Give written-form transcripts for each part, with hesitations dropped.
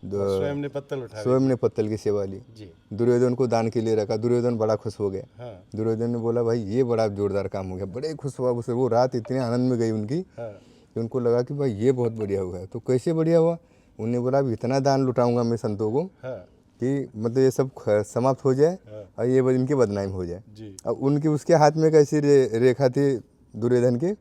स्वयं ने पत्तल की सेवा ली, दुर्योधन को दान के लिए रखा। दुर्योधन बड़ा खुश हो गया। हाँ। दुर्योधन ने बोला भाई ये बड़ा जोरदार काम हो गया, बड़े खुश हुआ उसे। वो रात इतने आनंद में गई उनकी। हाँ। कि उनको लगा कि भाई ये बहुत बढ़िया हुआ है। तो कैसे बढ़िया हुआ? उन्हें बोला अब इतना दान लुटाऊंगा मैं संतों को। हाँ। कि मतलब ये सब समाप्त हो जाए। हाँ। और ये इनकी बदनामी हो जाए। अब उनकी उसके हाथ में कैसी रेखा थी दुर्योधन के,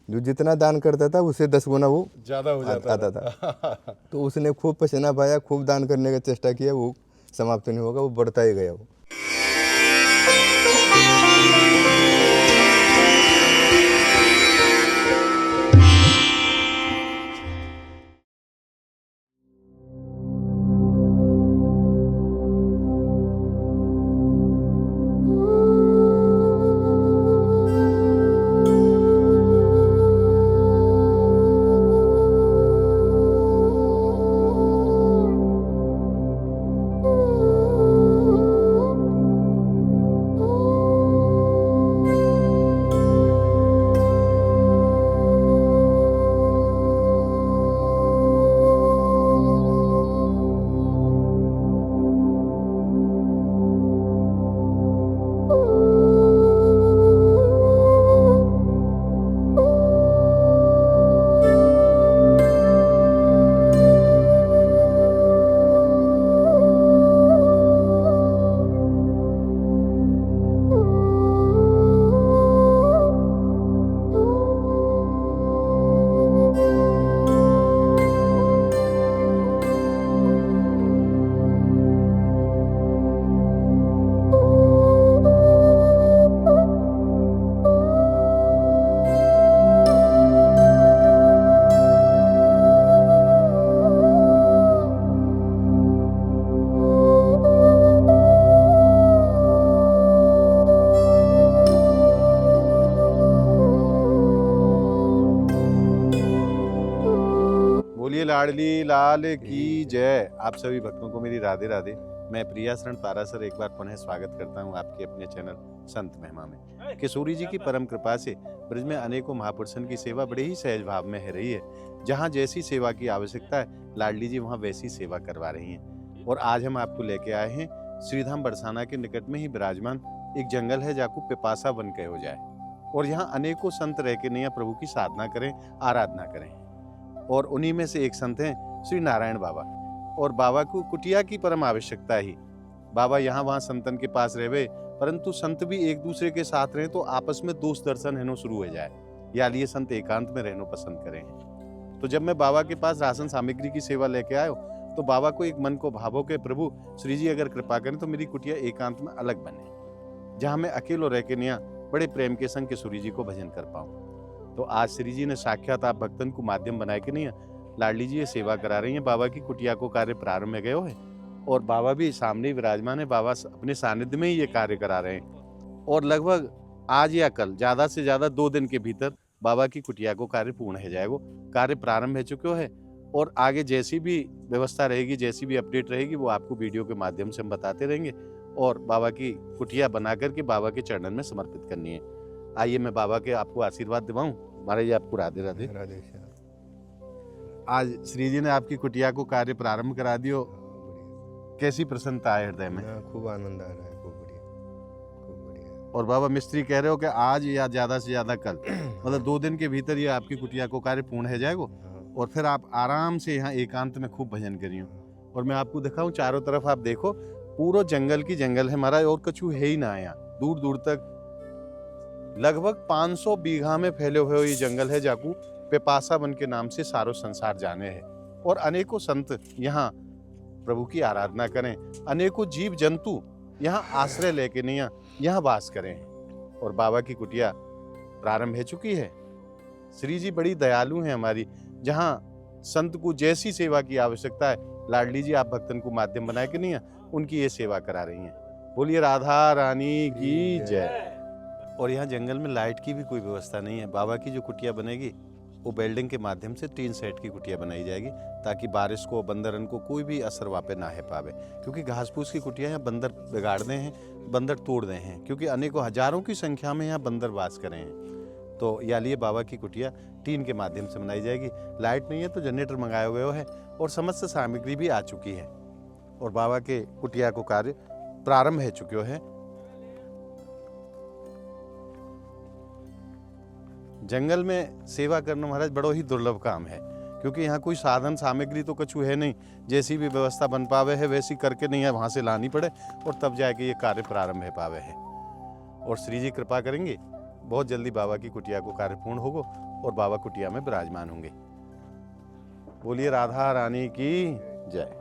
जो जितना दान करता था उससे 10 गुना वो ज्यादा हो जाता आता था। तो उसने खूब पसीना पाया, खूब दान करने का चेष्टा किया, वो समाप्त नहीं होगा, वो बढ़ता ही गया वो। बोलिए लाडली लाल की जय। आप सभी भक्तों को मेरी राधे राधे। मैं प्रिया शरण पारासर एक बार पुनः स्वागत करता हूं आपके अपने चैनल संत महिमा में। किशोरी जी की परम कृपा से ब्रज में अनेकों महापुरुषों की सेवा बड़े ही सहज भाव में है रही है। जहां जैसी सेवा की आवश्यकता है लाडली जी वहां वैसी सेवा करवा रही हैं। और आज हम आपको लेके आए हैं श्रीधाम बरसाना के निकट में ही विराजमान एक जंगल है जाको पिपासा वन कहो जाए। और यहाँ अनेकों संत रह के नैया प्रभु की साधना करें, आराधना करें। और उन्हीं में से एक संत हैं श्री नारायण बाबा। और बाबा को कुटिया की परम आवश्यकता ही। बाबा यहाँ वहाँ संतन के पास रहे, परंतु संत भी एक दूसरे के साथ रहे तो आपस में दोस्त दर्शन रहना शुरू हो जाए, या लिए संत एकांत में रहना पसंद करें। तो जब मैं बाबा के पास राशन सामग्री की सेवा लेके आयो तो बाबा को एक मन को भावो के प्रभु श्री जी अगर कृपा करें तो मेरी कुटिया एकांत में अलग बने, जहाँ मैं अकेलो रह के निया बड़े प्रेम के संग किशोरी जी को भजन कर पाऊँ। तो आज श्री जी ने साक्षात आप भक्तन को माध्यम बनाए के नहीं लाडली जी ये सेवा करा रही हैं। बाबा की कुटिया को कार्य प्रारंभ में गए है और बाबा भी सामने विराजमान है। बाबा अपने सानिध्य में ही ये कार्य करा रहे हैं। और लगभग आज या कल ज्यादा से ज्यादा 2 दिन के भीतर बाबा की कुटिया को कार्य पूर्ण हो जाएगा। कार्य प्रारंभ हो चुके है और आगे जैसी भी व्यवस्था रहेगी, जैसी भी अपडेट रहेगी, वो आपको वीडियो के माध्यम से हम बताते रहेंगे। और बाबा की कुटिया बना करके बाबा के चरणन में समर्पित करनी है। आइए मैं बाबा के आपको आशीर्वाद दिवाऊं। महाराज जी आपको राधे राधे। राधे। आज श्री जी ने आपकी कुटिया को कार्य प्रारंभ करा दियो, कैसी प्रसन्नता है हृदय में? खूब आनंद आ रहा है, खूब बढ़िया, खूब बढ़िया। और बाबा मिस्त्री कह रहे हो कि आज या ज्यादा से ज्यादा कल मतलब 2 दिन के भीतर ये आपकी कुटिया को कार्य पूर्ण हो जाएगा और फिर आप आराम से यहाँ एकांत में खूब भजन करियो। और मैं आपको दिखाऊं चारों तरफ आप देखो, पूरा जंगल की जंगल है महाराज, और कछु है ही ना यहाँ। दूर दूर तक लगभग 500 बीघा में फैले हुए ये जंगल है जाकू पिपासा वन के नाम से सारो संसार जाने हैं। और अनेकों संत यहाँ प्रभु की आराधना करें, अनेकों जीव जंतु यहाँ आश्रय लेके नहीं यहाँ वास करें। और बाबा की कुटिया प्रारंभ हो चुकी है। श्री जी बड़ी दयालु हैं हमारी, जहाँ संत को जैसी सेवा की आवश्यकता है लाडली जी आप भक्तन को माध्यम बनाए कि नहीं उनकी ये सेवा करा रही हैं। बोलिए राधा रानी की जय। और यहाँ जंगल में लाइट की भी कोई व्यवस्था नहीं है। बाबा की जो कुटिया बनेगी वो वेल्डिंग के माध्यम से 3 सेट की कुटिया बनाई जाएगी, ताकि बारिश को बंदरन को कोई भी असर वापे ना है पावे। क्योंकि घास फूस की कुटिया यहाँ बंदर बिगाड़ते हैं, बंदर तोड़ रहे हैं, क्योंकि अनेकों हजारों की संख्या में यहाँ बंदर वास कर रहे हैं। तो या लिए बाबा की कुटिया टीन के माध्यम से बनाई जाएगी। लाइट नहीं है तो जनरेटर मंगाया हुआ है और समस्त सामग्री भी आ चुकी है और बाबा के कुटिया को कार्य प्रारंभ हो चुके है। जंगल में सेवा करना महाराज बड़ो ही दुर्लभ काम है, क्योंकि यहाँ कोई साधन सामग्री तो कछु है नहीं। जैसी भी व्यवस्था बन पावे है वैसी करके नहीं है, वहाँ से लानी पड़े और तब जाके ये कार्य प्रारंभ हो पावे है। और श्री जी कृपा करेंगे, बहुत जल्दी बाबा की कुटिया को कार्य पूर्ण होगा और बाबा कुटिया में विराजमान होंगे। बोलिए राधा रानी की जय।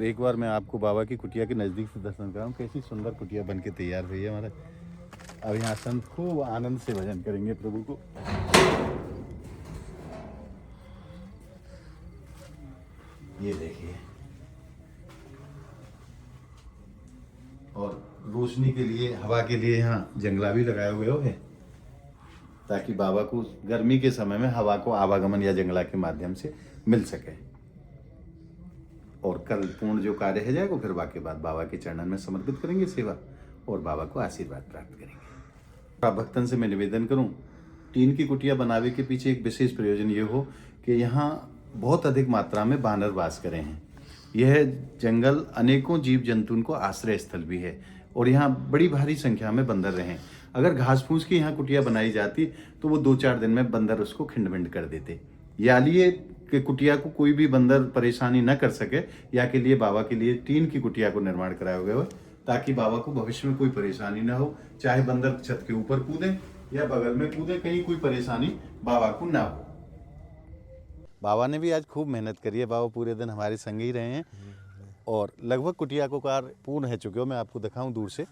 एक बार मैं आपको बाबा की कुटिया के नज़दीक से दर्शन कराऊं। कैसी सुंदर कुटिया बन के तैयार हुई है हमारा। अब यहाँ संत खूब आनंद से भजन करेंगे प्रभु को। ये देखिए, और रोशनी के लिए, हवा के लिए यहाँ जंगला भी लगाए हुए हो है, ताकि बाबा को गर्मी के समय में हवा को आवागमन या जंगला के माध्यम से मिल सके। और कल पूर्ण जो कार्य है जाएगा, फिर वाके बाद बाबा के चरणन में समर्पित करेंगे सेवा और बाबा को आशीर्वाद प्राप्त करेंगे। भक्तन से मैं निवेदन करूं, टीन की कुटिया बनावे के पीछे एक विशेष प्रयोजन ये हो कि यहाँ बहुत अधिक मात्रा में बानर वास करे हैं। यह जंगल अनेकों जीव जंतुओं को आश्रय स्थल भी है और यहाँ बड़ी भारी संख्या में बंदर रहें। अगर घास फूस की यहाँ कुटिया बनाई जाती तो वो 2-4 दिन में बंदर उसको खिंड मिंड कर देते। या लिए कि कुटिया को कोई भी बंदर परेशानी न कर सके, या के लिए बाबा के लिए टीन की कुटिया को निर्माण कराया गया हो, ताकि बाबा को भविष्य में कोई परेशानी ना हो। चाहे बंदर छत के ऊपर कूदे या बगल में कूदे, कहीं कोई परेशानी बाबा को ना हो। बाबा ने भी आज खूब मेहनत करी है। बाबा पूरे दिन हमारे संग ही रहे हैं और लगभग कुटिया को कार्य पूर्ण है चुके हो। मैं आपको दिखाऊं दूर से,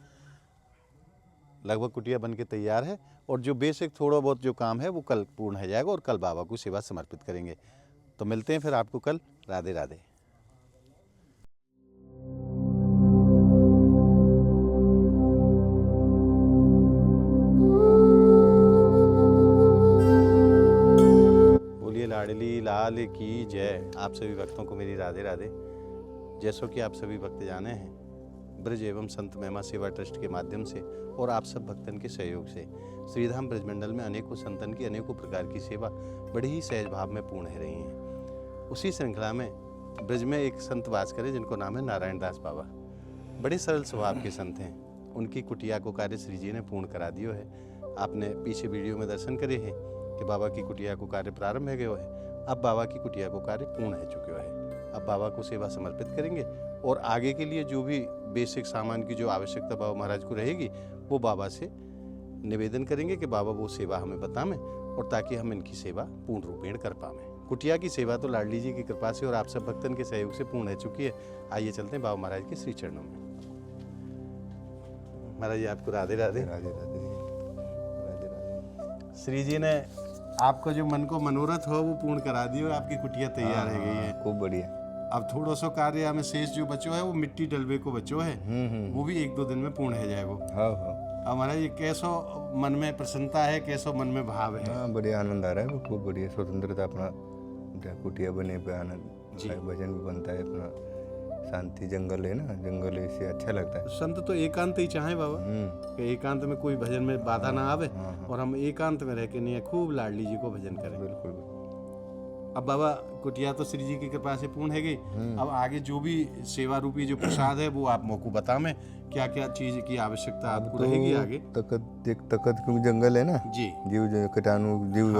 लगभग कुटिया बन के तैयार है और जो बेसिक थोड़ा बहुत जो काम है वो कल पूर्ण हो जाएगा और कल बाबा को सेवा समर्पित करेंगे। तो मिलते हैं फिर आपको कल। राधे राधे। बोलिए लाडली लाल की जय। आप सभी भक्तों को मेरी राधे राधे। जैसो कि आप सभी भक्त जाने हैं, ब्रज एवं संत महिमा सेवा ट्रस्ट के माध्यम से और आप सब भक्तन के सहयोग से श्रीधाम ब्रज मंडल में अनेकों संतन की अनेकों प्रकार की सेवा बड़े ही सहज भाव में पूर्ण हो रही हैं। उसी श्रृंखला में ब्रज में एक संत वास करे जिनको नाम है नारायण दास बाबा। बड़े सरल स्वभाव के संत हैं। उनकी कुटिया को कार्य श्री जी ने पूर्ण करा दियो है। आपने पीछे वीडियो में दर्शन करे हैं कि बाबा की कुटिया को कार्य प्रारंभ हो गयो है। अब बाबा की कुटिया को कार्य पूर्ण हो चुके है। अब बाबा को सेवा समर्पित करेंगे और आगे के लिए जो भी बेसिक सामान की जो आवश्यकता बाबा महाराज को रहेगी वो बाबा से निवेदन करेंगे कि बाबा वो सेवा हमें बताएं और ताकि हम इनकी सेवा पूर्ण रूपेण कर पाएं। कुटिया की सेवा तो लाडली जी की कृपा से और आप सब भक्तन के सहयोग से पूर्ण हो चुकी है। आइए चलते हैं बाबा महाराज के श्री चरणों में। महाराज जी आपको राधे राधे। राधे राधे राधे राधे। श्री जी ने आपको जो मन को मनोरथ हो वो पूर्ण करा दियो। आपकी कुटिया तैयार हो गई है। खूब बढ़िया। अब थोड़ा सा कार्य हमें शेष जो बचो है वो मिट्टी डलवे को बचो है, वो भी 1-2 दिन में पूर्ण हो जाएगा। हाँ। अब महाराज ये कैसो मन में प्रसन्नता है, कैसो मन में भाव है? हाँ, बढ़िया आनंद आ रहा है। वो खूब बढ़िया स्वतंत्रता अपना कुटिया बने पे आनंद जी। भजन भी बनता है अपना, शांति जंगल है ना, जंगल इससे अच्छा लगता है। संत तो एकांत ही चाहे बाबा कि एकांत में कोई भजन में बाधा ना आवे और हम एकांत में रह के नहीं खूब लाडली जी को भजन करें। बिल्कुल। अब बाबा कुटिया तो श्री जी की कृपा से पूर्ण है गई। अब आगे जो भी सेवा रूपी जो प्रसाद है वो आप मोको बताएं, क्या क्या चीज की आवश्यकता आपको तो रहेगी आगे। तकत क्योंकि जंगल है ना जी, जीव कीटाणु जीव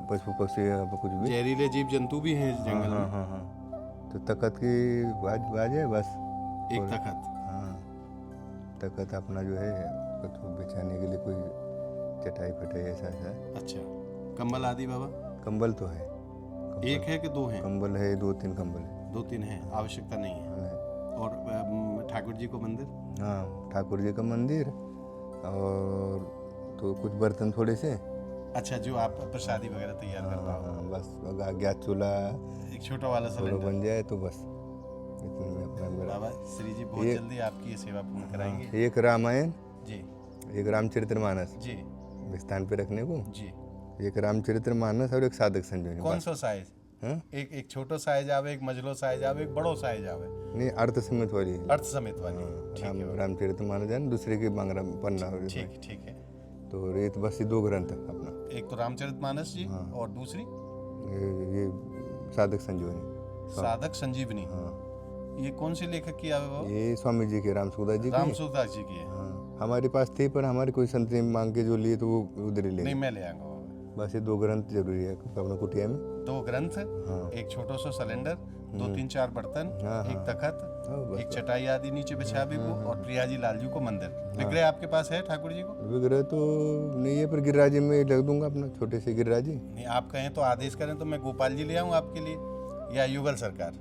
पशु पक्षी कुछ भी जहरीले जीव जंतु भी हैं जंगल में। हाँ। तो तकत की बाज है बस एक तकत। हाँ, तकत अपना जो है तो बिछाने के लिए कोई चटाई फटाई ऐसा है। अच्छा, कंबल आदि बाबा? कंबल तो है। एक है कि 2 है? कंबल है 2-3 कंबल है। 2-3 है, आवश्यकता नहीं है। और ठाकुर जी को मंदिर? हाँ, ठाकुर जी का मंदिर और तो कुछ बर्तन थोड़े से। अच्छा, जो आप प्रसादी वगैरह तैयार करता हो? हाँ, बस गैस चूल्हा एक छोटा वाला सिलेंडर बन जाए तो बस इतने में अपना बाबा श्री जी बहुत जल्दी आपकी ये सेवा पूर्ण कराएंगे। एक रामायण जी, एक रामचरितमानस जी स्थान पे रखने को जी, एक रामचरितमानस और एक साधक संजीवनी। कौन सा साइज? एक छोटो साइज आवे, एक मझलो साइज आवे, एक बड़ो साइज आवे? नहीं, अर्थ समेत वाली। अर्थ समेत वाली। रामचरितमानस है, दूसरे के मांग पन्ना। ठीक है। तो रेत बस 2 ग्रंथ अपना, एक तो रामचरितमानस जी और दूसरी ये साधक संजीवनी। साधक संजीवनी। ये कौन से लेखक की आवे बाबा? ये स्वामी जी के रामसूदास जी की है। हमारे पास थी पर हमारे कोई संत ने मांग के जो लिए तो वो उधर ही ले। नहीं, मैं ले आऊंगा। बस ये 2 ग्रंथ जरूरी है अपना कुटिया में। 2 ग्रंथ, एक छोटा सा सिलेंडर, 2-3-4 बर्तन, एक तखत, एक चटाई आदि नीचे बिछावे को और प्रिया जी लालजू को मंदिर। विग्रह आपके पास है ठाकुर जी को? विग्रह तो नहीं है पर गिरिराज जी में लग दूंगा अपना, छोटे से गिरिराज जी। नहीं, आप कहें तो आदेश करें तो मैं गोपाल जी ले आऊँ आपके लिए, या युगल सरकार?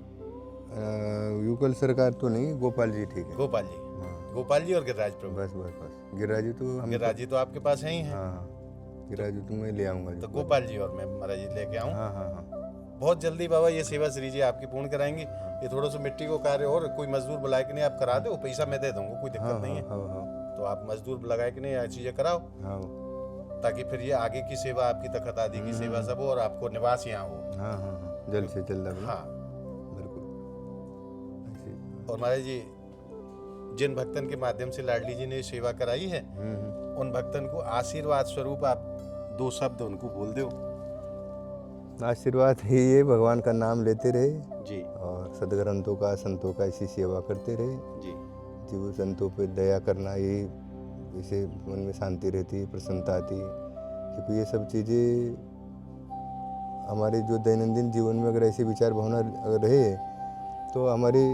युगल सरकार तो नहीं, गोपाल जी ठीक है। गोपाल जी, हाँ गोपाल जी और गिरिराज प्रभु। बस गिरिराज जी तो हम गिरिराज जी तो आपके पास है ही हैं। हाँ गिरिराज जी तो मैं ले आऊँगा तो गोपाल जी और मैं महाराज जी लेके आऊँ। हाँ बहुत जल्दी बाबा ये सेवा श्री जी आपकी पूर्ण कराएंगे। ये थोड़ा सा मिट्टी को कार्य और कोई मजदूर बुलाए कि नहीं आप करा दो, पैसा मैं दे दूंगा, कोई दिक्कत नहीं है। तो आप मजदूर लगाए कि नहीं ये चीजें कराओ, ताकि फिर ये आगे की सेवा आपकी तखत आदि की सेवा सब हो और आपको निवास यहाँ हो। हाँ जल्द से जल्द। हाँ बिल्कुल। और महाराज जी जिन भक्तन के माध्यम से लाडली जी ने सेवा कराई है, उन भक्तन को आशीर्वाद स्वरूप आप 2 शब्द उनको बोल दो। आशीर्वाद ही ये भगवान का नाम लेते रहे जी, और सदग्रंथों का संतों का ऐसी सेवा करते रहे जी, जीव संतों पे दया करना, ये इसे मन में शांति रहती, प्रसन्नता आती, क्योंकि ये सब चीज़ें हमारे जो दैनंदिन जीवन में अगर ऐसे विचार भावना अगर रहे तो हमारी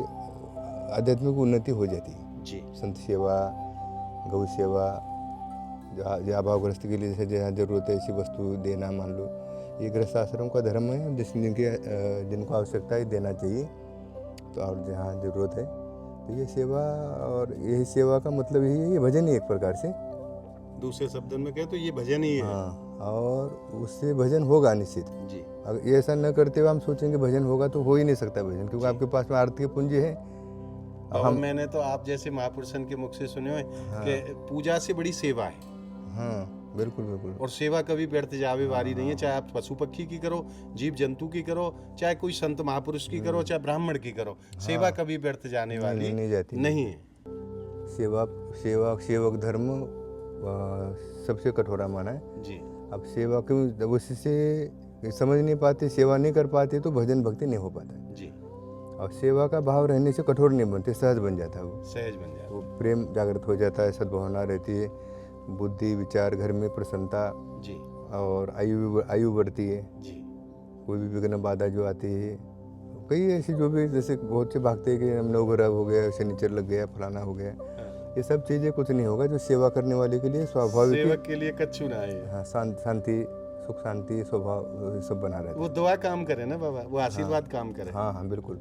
आध्यात्मिक उन्नति हो जाती है। जी, संत सेवा, गौ सेवा, जहाँ अभावग्रस्त के लिए जैसे जहाँ जरूरत है ऐसी वस्तु देना, मान लो ये गृहस्थ आश्रम का धर्म है, जिनको आवश्यकता है देना चाहिए। तो और जहाँ ज़रूरत है तो ये सेवा, और यही सेवा का मतलब यही है, ये भजन ही एक प्रकार से। दूसरे शब्दों में कहें तो ये भजन ही है। हाँ, और उससे भजन होगा निश्चित। जी, अगर ये ऐसा न करते हुए हम सोचेंगे भजन होगा तो हो ही नहीं सकता भजन, क्योंकि आपके पास में आरती की पूंजी है। मैंने तो आप जैसे महापुरुषन के मुख से सुने हुए कि पूजा से बड़ी सेवा है। हाँ बिल्कुल बिल्कुल। और सेवा कभी व्यर्थ जावे वारी नहीं है, चाहे आप पशु पक्षी की करो, जीव जंतु की करो, चाहे कोई संत महापुरुष की करो, चाहे ब्राह्मण की करो, सेवा कभी व्यर्थ जाने वाली नहीं जाती, नहीं है। सेवक धर्म सबसे कठोरा माना है जी। अब सेवा क्यों उससे समझ नहीं पाते, सेवा नहीं कर पाते तो भजन भक्ति नहीं हो पाता जी। और सेवा का भाव रहने से कठोर नहीं बनते, सहज बन जाता है, वो सहज बन जाता है, वो प्रेम जागृत हो जाता है, सद्भावना रहती है, बुद्धि विचार घर में प्रसन्नता जी, और आयु बढ़ती है जी। कोई भी विघ्न बाधा जो आती है, कई ऐसी जो भी जैसे बहुत से भागते हैं कि हम नवग्रह हो गया, शनिचर लग गया, फलाना हो गया, ये सब चीज़ें कुछ नहीं होगा। जो सेवा करने वाले के लिए स्वाभाविक, सेवक के लिए कच्छू ना है। हाँ, शांति सुख शांति स्वभाव सब बना रहता है। वो दुआ काम करे ना बाबा, वो आशीर्वाद काम करे। हाँ बिल्कुल।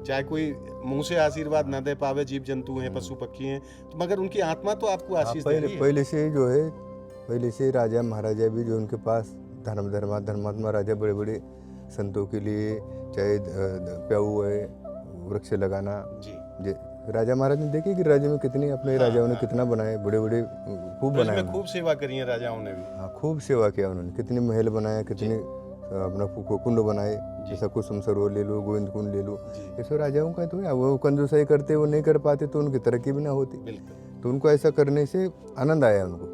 चाहे कोई मुंह से आशीर्वाद ना दे पावे, जीव जंतु हैं, पशु पक्षी हैं, तो मगर उनकी आत्मा तो आपको आशीष दे रही है। पहले से जो है, पहले से राजा महाराजा भी जो उनके पास धर्मात्मा राजा बड़े बड़े संतों के लिए, चाहे प्याऊ है, वृक्ष लगाना, जी। राजा महाराज ने देखी कि राज्य में कितनी अपने राजाओं ने कितना बनाए, बड़े बड़े खूब बनाए, खूब सेवा करी है राजाओं ने भी। हाँ खूब सेवा किया उन्होंने, कितने महल बनाए, कितने अपना कुंड बनाए, जैसा कुसुम सरोवर ले लो, गोविंद कुंड ले लो, ये सब राजाओं का तो है। वो कंजूसाई करते, वो नहीं कर पाते तो उनकी तरक्की भी ना होती। तो उनको ऐसा करने से आनंद आया उनको।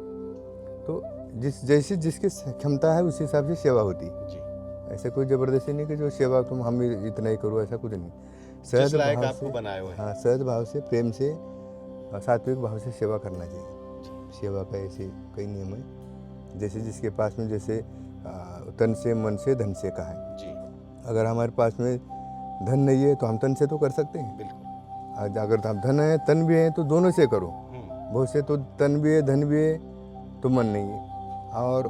तो जिसकी क्षमता है उस हिसाब से सेवा होती है। ऐसा कोई जबरदस्ती नहीं कि जो सेवा तुम हम इतना ही करो, ऐसा कुछ नहीं। सहज भाव से बनाए हुए, हाँ सहज भाव से, प्रेम से, सात्विक भाव से सेवा करना चाहिए। सेवा का ऐसे कई नियम है, जैसे जिसके पास में, जैसे तन से, मन से, धन से कहा है जी। अगर हमारे पास में धन नहीं है तो हम तन से तो कर सकते हैं, बिल्कुल। अगर हम धन है, तन भी है, तो दोनों से करो। बहुत से तो तन भी है, धन भी है, तो मन नहीं है, और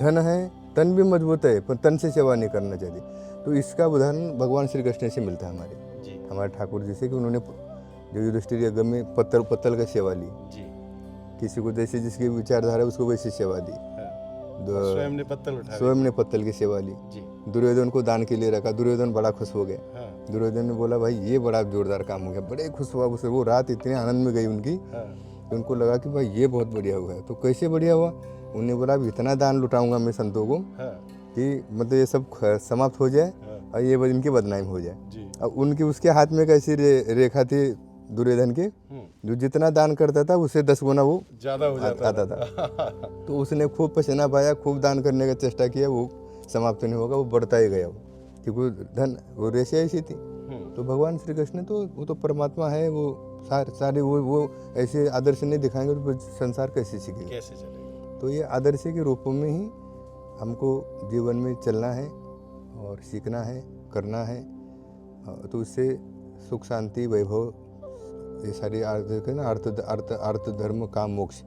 धन है, तन भी मजबूत है, पर तन से सेवा नहीं करना चाहिए। तो इसका उदाहरण भगवान श्री कृष्ण से मिलता है हमारे ठाकुर जी से, कि उन्होंने जो युधिष्ठिर यज्ञ में पत्तल का सेवा ली जी। किसी को जैसे जिसकी विचारधारा उसको वैसी सेवा दी, स्वयं ने पत्तल की सेवा ली जी। दुर्योधन को दान के लिए रखा, दुर्योधन बड़ा खुश हो गया। दुर्योधन ने बोला भाई ये बड़ा जोरदार काम हो गया, बड़े खुश हुआ उससे। वो रात इतने आनंद में गई उनकी कि उनको लगा कि भाई ये बहुत बढ़िया हुआ है। तो कैसे बढ़िया हुआ? उन्हें बोला इतना दान लुटाऊंगा मैं संतों को कि मतलब ये सब समाप्त हो जाए और ये इनकी बदनामी हो जाए। अब उनकी उसके हाथ में कैसी रेखा थी दुर्योधन के, जो जितना दान करता था उससे 10 गुना वो ज्यादा हो आता था। तो उसने खूब पसीना पाया, खूब दान करने का चेष्टा किया, वो समाप्त नहीं होगा, वो बढ़ता ही गया। वो क्योंकि धन वो रेशे ऐसी थी। तो भगवान श्री कृष्ण तो वो तो परमात्मा है, वो सारे वो ऐसे आदर्श नहीं दिखाएंगे तो संसार कैसे सीखेगा, कैसे चलेगा। तो ये आदर्श के रूप में ही हमको जीवन में चलना है और सीखना है, करना है। तो उससे सुख शांति वैभव, ये सारी अर्थ धर्म काम मोक्ष,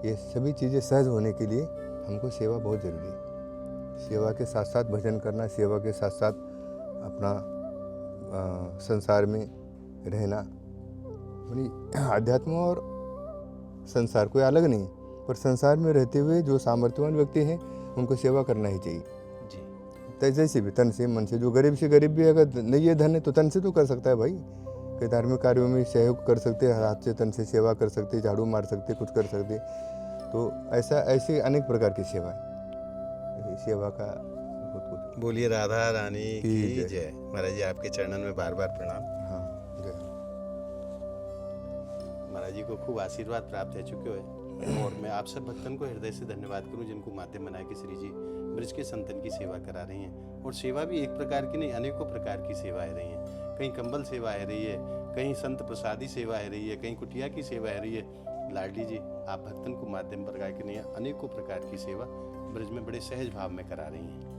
ये सभी चीज़ें सहज होने के लिए हमको सेवा बहुत जरूरी है। सेवा के साथ साथ भजन करना, सेवा के साथ साथ अपना संसार में रहना, यानी अध्यात्म और संसार कोई अलग नहीं, पर संसार में रहते हुए जो सामर्थ्यवान व्यक्ति हैं उनको सेवा करना ही चाहिए जी। तो जैसे भी तन से मन से। जो गरीब से गरीब भी अगर नहीं है धन है तो तन से तो कर सकता है भाई, कई धार्मिक कार्यों में सहयोग कर सकते हैं, हाथ से तन से सेवा कर सकते, झाड़ू मार सकते, कुछ कर सकते। तो ऐसे अनेक प्रकार की सेवा है, सेवा का बहुत कुछ। बोलिए राधा रानी की की जय। जय। महाराज जी आपके चरणन में बार बार प्रणाम। हाँ जय। महाराज जी को खूब आशीर्वाद प्राप्त है चुके हुए, और मैं आप सब भक्तन को हृदय से धन्यवाद करूं जिनको माध्यम बनाए कि श्री जी ब्रज के संतन की सेवा करा रही हैं। और सेवा भी एक प्रकार की नहीं, अनेकों प्रकार की सेवाएं रही हैं। कहीं कंबल सेवा है रही है, कहीं संत प्रसादी सेवा है रही है, कहीं कुटिया की सेवा है रही है। लाडली जी आप भक्तन को माध्यम बनाए कि नहीं, अनेकों प्रकार की सेवा ब्रज में बड़े सहज भाव में करा रही हैं।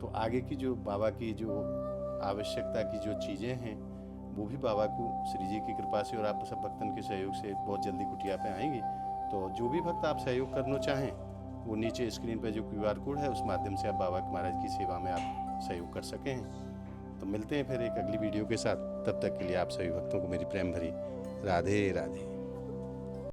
तो आगे की जो बाबा की जो आवश्यकता की जो चीज़ें हैं वो भी बाबा को श्री जी की कृपा से और आप सब भक्तन के सहयोग से बहुत जल्दी कुटिया पे आएंगी। तो जो भी भक्त आप सहयोग करना चाहें वो नीचे स्क्रीन पे जो QR कोड है उस माध्यम से आप बाबा महाराज की सेवा में आप सहयोग कर सकें। तो मिलते हैं फिर एक अगली वीडियो के साथ, तब तक के लिए आप सभी भक्तों को मेरी प्रेम भरी राधे राधे।